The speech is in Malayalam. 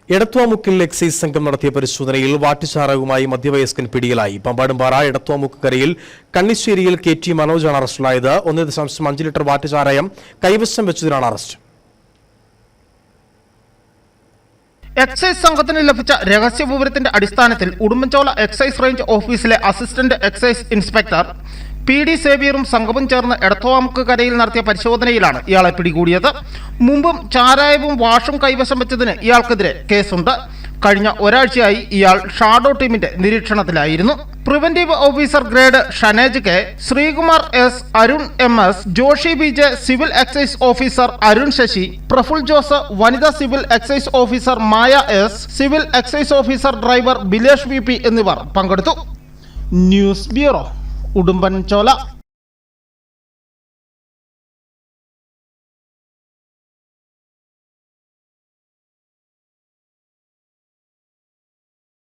എടത്വാമുക്കിൽ എക്സൈസ് സംഘം നടത്തിയ പരിശോധനയിൽ വാറ്റുചാരകവുമായി മധ്യവയസ്കൻ പിടിയിലായി. പമ്പാടുംപാറ എടത്വാമുക്ക് കരയിൽ കണ്ണിശ്ശേരിയിൽ KT മനോജാണ് അറസ്റ്റിലായത്. 1.5 ലിറ്റർ വാറ്റുചാരായം കൈവശം വെച്ചതിനാണ് അറസ്റ്റ്. എക്സൈസ് സംഘത്തിന് ലഭിച്ച രഹസ്യ വിവരത്തിന്റെ അടിസ്ഥാനത്തിൽ ഉടുമ്പൻചോല എക്സൈസ് റേഞ്ച് ഓഫീസിലെ അസിസ്റ്റന്റ് എക്സൈസ് ഇൻസ്പെക്ടർ PD സേവിയറും സംഘവും ചേർന്ന് എടത്വാമുക്ക് കരയിൽ നടത്തിയ പരിശോധനയിലാണ് ഇയാളെ പിടികൂടിയത്. മുമ്പും ചാരായവും വാഷും കൈവശം വെച്ചതിന് ഇയാൾക്കെതിരെ കേസുണ്ട്. കഴിഞ്ഞ ഒരാഴ്ചയായി ഇയാൾ ഷാഡോ ടീമിന്റെ നിരീക്ഷണത്തിലായിരുന്നു. Preventive officer grade Shanej K, Sreekumar S, Arun MS, Joshi BJ, civil excise officer Arun Sasi, Praful Jose, വനിതാ civil excise officer Maya S, civil excise officer driver Bilesh VP എന്നിവർ പങ്കെടുത്തു. News bureau, Udumbanchola.